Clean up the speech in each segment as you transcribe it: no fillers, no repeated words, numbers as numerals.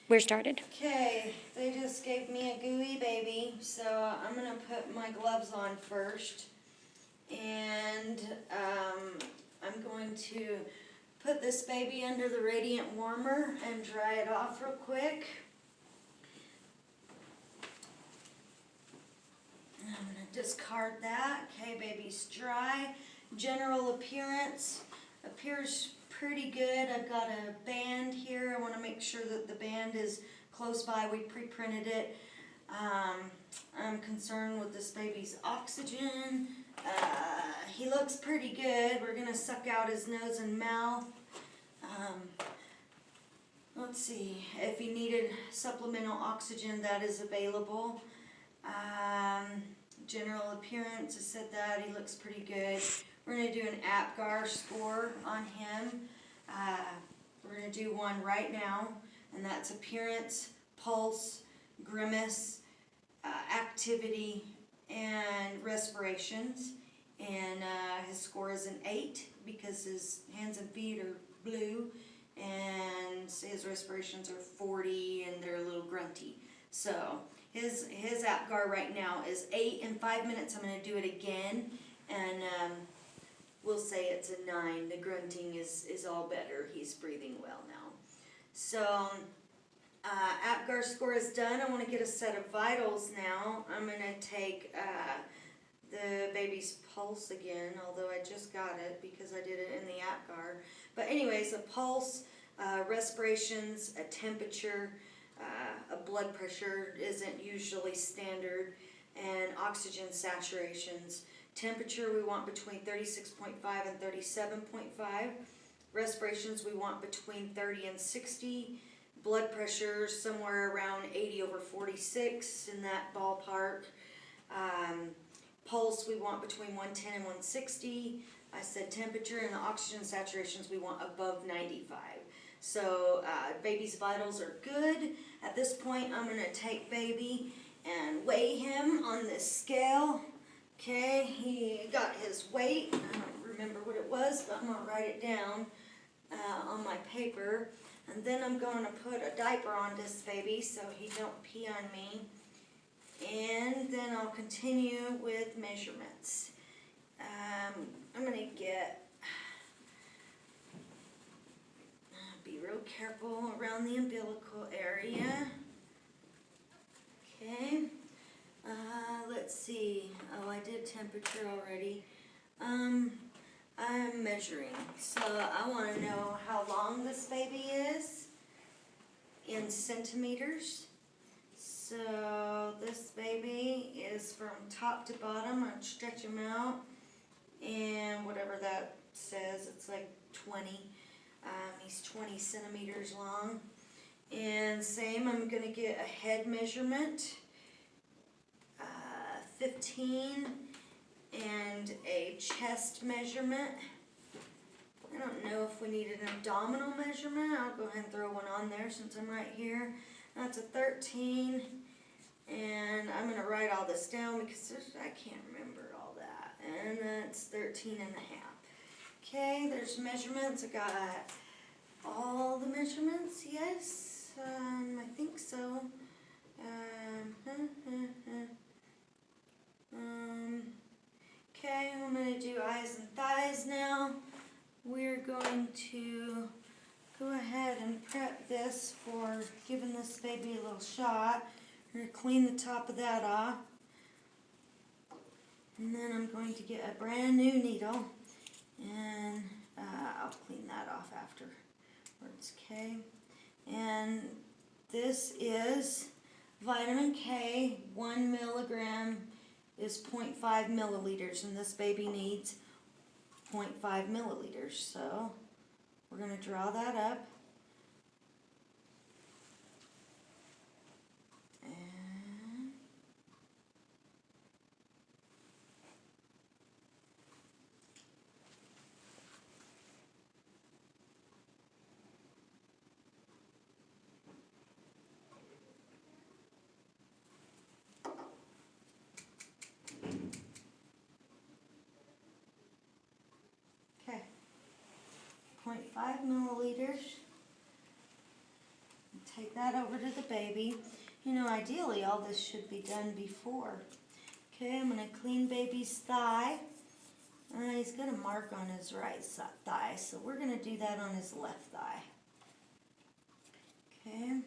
We're started. Okay, they just gave me a gooey baby, so I'm gonna put my gloves on first. And I'm going to put this baby under the radiant warmer and dry it off real quick. I'm gonna discard that. Okay, baby's dry. General appearance appears pretty good. I've got a band here. I want to make sure that the band is close by. We pre-printed it. I'm concerned with this baby's oxygen. He looks pretty good. We're going to suck out his nose and mouth. Let's see, if he needed supplemental oxygen, that is available. General appearance, I said that, he looks pretty good. We're going to do an APGAR score on him. We're going to do one right now, and that's appearance, pulse, grimace, activity, and respirations. And his score is an 8 because his hands and feet are blue, and his respirations are 40, and they're a little grunty. So his APGAR right now is 8. In 5 minutes I'm going to do it again, and we'll say it's a 9. The grunting is all better. He's breathing well now. So APGAR score is done. I want to get a set of vitals now. I'm going to take the baby's pulse again, although I just got it because I did it in the APGAR. But anyways, a pulse, respirations, a temperature, a blood pressure isn't usually standard, and oxygen saturations. Temperature we want between 36.5 and 37.5. Respirations we want between 30 and 60. Blood pressure somewhere around 80/46, in that ballpark. Pulse we want between 110 and 160. I said temperature, and the oxygen saturations we want above 95. So baby's vitals are good. At this point I'm going to take baby and weigh him on this scale. Okay, he got his weight. I don't remember what it was, but I'm going to write it down on my paper. And then I'm going to put a diaper on this baby so he don't pee on me. And then I'll continue with measurements. I'm going to be real careful around the umbilical area. Okay. Let's see. Oh, I did temperature already. I'm measuring. So I want to know how long this baby is in centimeters. So this baby is from top to bottom. I'll stretch him out, and whatever that says, it's like 20. He's 20 centimeters long. And same, I'm going to get a head measurement, 15, and a chest measurement. I don't know if we need an abdominal measurement. I'll go ahead and throw one on there since I'm right here. That's a 13, and I'm going to write all this down because I can't remember all that. And that's 13 and a half. Okay, there's measurements. I got all the measurements, yes, I think so. Okay, I'm going to do eyes and thighs now. We're going to go ahead and prep this for giving this baby a little shot. I'm going to clean the top of that off. And then I'm going to get a brand new needle, and I'll clean that off afterwards. Okay, and this is vitamin K. 1 milligram is 0.5 milliliters, and this baby needs 0.5 milliliters. So we're going to draw that up. And okay, 0.5 milliliters. take that over to the baby. You know, ideally all this should be done before. Okay, I'm going to clean baby's thigh. He's got a mark on his right thigh, so we're going to do that on his left thigh. Okay.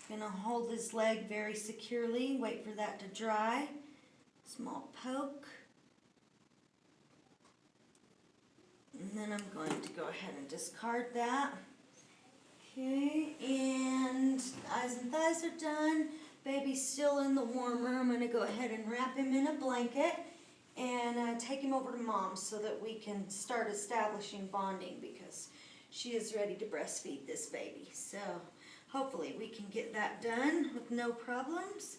Going to hold his leg very securely, wait for that to dry. Small poke. And then I'm going to go ahead and discard that. Okay, and eyes and thighs are done. Baby's still in the warmer. I'm going to go ahead and wrap him in a blanket and take him over to mom so that we can start establishing bonding because she is ready to breastfeed this baby. So hopefully we can get that done with no problems.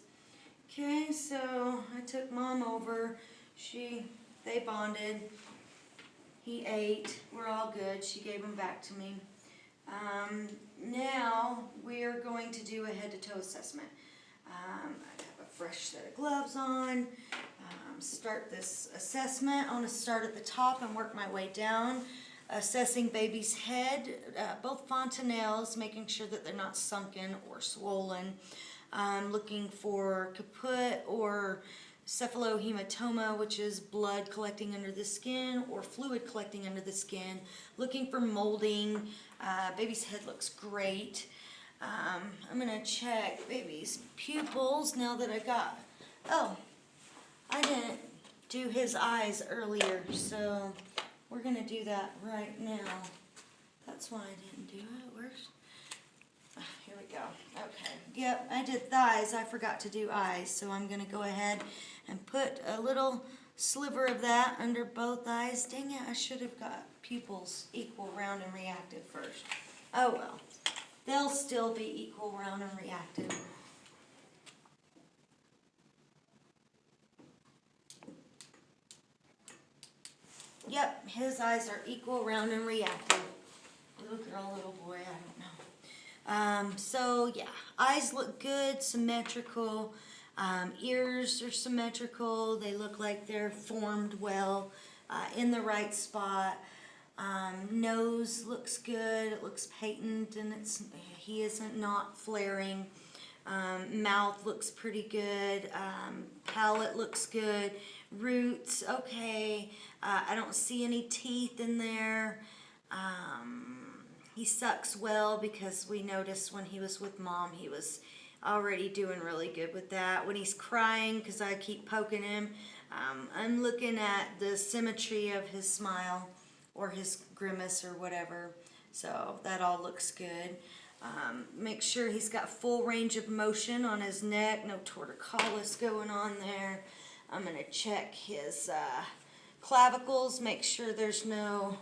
Okay, so I took mom over. They bonded. He ate. We're all good. She gave him back to me. Now we're going to do a head-to-toe assessment. I have a fresh set of gloves on. Start this assessment. I want to start at the top and work my way down. Assessing baby's head, both fontanelles, making sure that they're not sunken or swollen. Looking for caput or cephalohematoma, which is blood collecting under the skin or fluid collecting under the skin. Looking for molding. Baby's head looks great. I'm going to check baby's pupils now that I got... Oh, I didn't do his eyes earlier, so we're going to do that right now. That's why I didn't do it. Where's... Here we go. Okay. Yep, I did thighs. I forgot to do eyes, so I'm going to go ahead and put a little sliver of that under both eyes. Dang it, I should have got pupils equal, round, and reactive first. Oh well. They'll still be equal, round, and reactive. Yep, his eyes are equal, round, and reactive. Little girl, little boy, I don't know. So yeah, eyes look good, symmetrical. Ears are symmetrical. They look like they're formed well, in the right spot. Nose looks good. It looks patent, and he isn't not flaring. Mouth looks pretty good. Palate looks good. Roots, okay. I don't see any teeth in there. He sucks well because we noticed when he was with mom, he was already doing really good with that. When he's crying, because I keep poking him, I'm looking at the symmetry of his smile or his grimace or whatever. So that all looks good. Make sure he's got full range of motion on his neck, no torticollis going on there. I'm going to check his clavicles, make sure there's no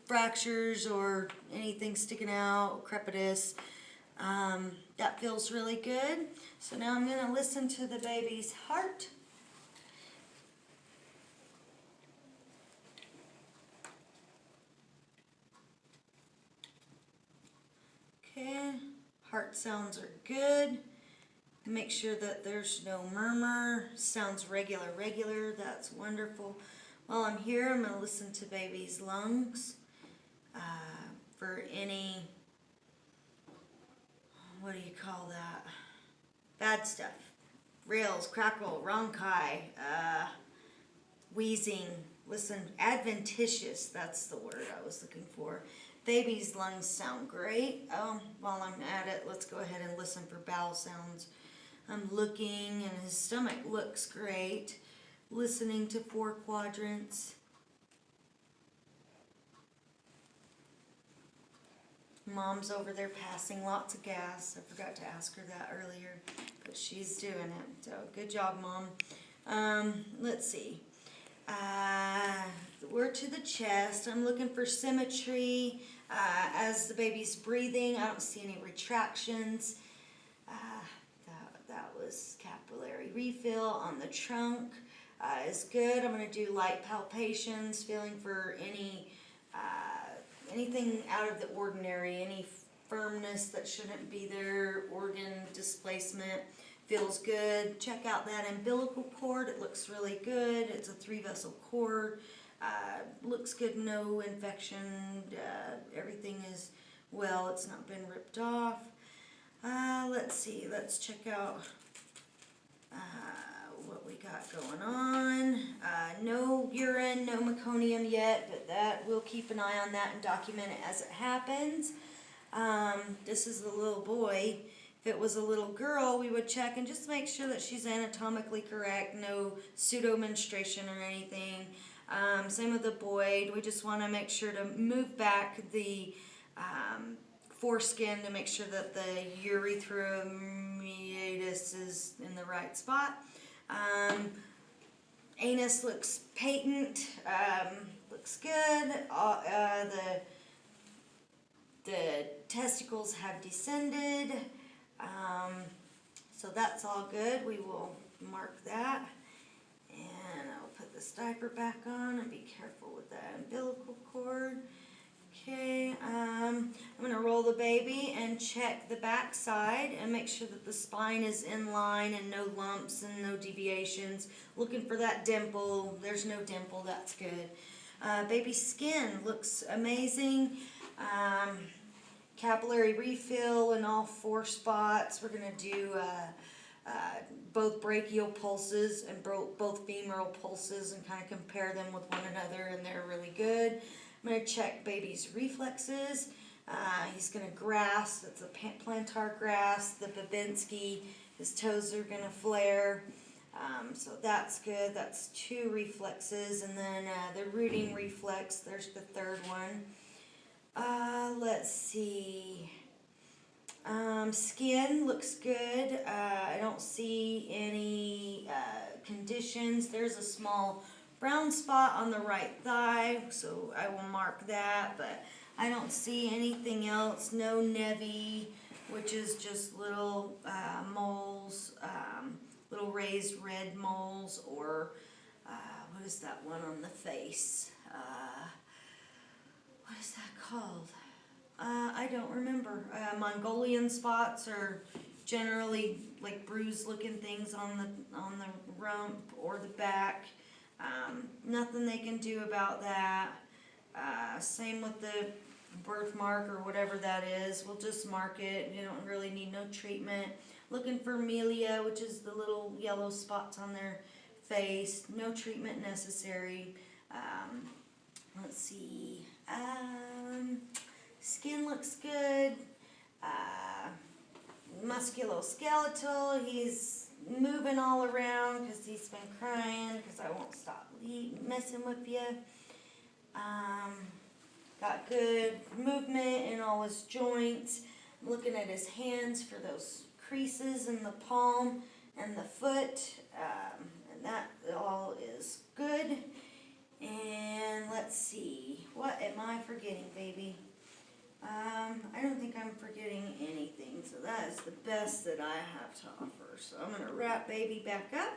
fractures or anything sticking out, crepitus. That feels really good. So now I'm going to listen to the baby's heart. Okay, heart sounds are good. Make sure that there's no murmur. Sounds regular. That's wonderful. While I'm here, I'm going to listen to baby's lungs for any, what do you call that? Bad stuff. Rails, crackle, rhonchi, wheezing. Listen, adventitious, that's the word I was looking for. Baby's lungs sound great. While I'm at it, let's go ahead and listen for bowel sounds. I'm looking, and his stomach looks great. Listening to 4 quadrants. Mom's over there passing lots of gas. I forgot to ask her that earlier, but she's doing it. So good job, Mom. Let's see. We're to the chest. I'm looking for symmetry as the baby's breathing. I don't see any retractions. That was capillary refill on the trunk. Is good. I'm going to do light palpations, feeling for anything out of the ordinary, any firmness that shouldn't be there, organ displacement. Feels good. Check out that umbilical cord. It looks really good. It's a 3-vessel cord. Looks good. No infection. Everything is well. It's not been ripped off. Let's see, let's check out what we got going on. No urine, no meconium yet, but that we'll keep an eye on that and document it as it happens. This is the little boy. If it was a little girl, we would check and just make sure that she's anatomically correct, no pseudo-menstruation or anything. Same with the boy. We just want to make sure to move back the foreskin to make sure that the urethra meatus is in the right spot. Anus looks patent, looks good. The testicles have descended, so that's all good. We will mark that, and I'll put this diaper back on and be careful with that umbilical cord. Okay, I'm going to roll the baby and check the back side and make sure that the spine is in line and no lumps and no deviations. Looking for that dimple. There's no dimple. That's good. Baby's skin looks amazing. Capillary refill in all 4 spots. We're going to do both brachial pulses and both femoral pulses and kind of compare them with one another, and they're really good. I'm going to check baby's reflexes. He's going to grasp. That's a plantar grasp. The Babinski, his toes are going to flare. So that's good. That's 2 reflexes. And then the rooting reflex, there's the 3rd one. Let's see. Skin looks good. I don't see any conditions. There's a small brown spot on the right thigh, so I will mark that, but I don't see anything else. No nevi, which is just little moles, little raised red moles, or what is that one on the face? What is that called? I don't remember. Mongolian spots are generally like bruised looking things on the rump or the back. Nothing they can do about that. Same with the birthmark or whatever that is. We'll just mark it. You don't really need no treatment. Looking for melia, which is the little yellow spots on their face. No treatment necessary. Let's see. Skin looks good. Musculoskeletal. He's moving all around because he's been crying because I won't stop messing with you. Got good movement in all his joints. I'm looking at his hands for those creases in the palm and the foot, and that all is good. And let's see, what am I forgetting, baby? I don't think I'm forgetting anything, so that is the best that I have to offer. So I'm going to wrap baby back up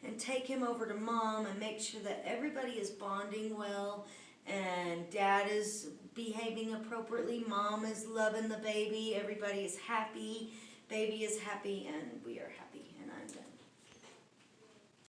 and take him over to mom and make sure that everybody is bonding well and dad is behaving appropriately, mom is loving the baby, everybody is happy, baby is happy, and we are happy, and I'm done.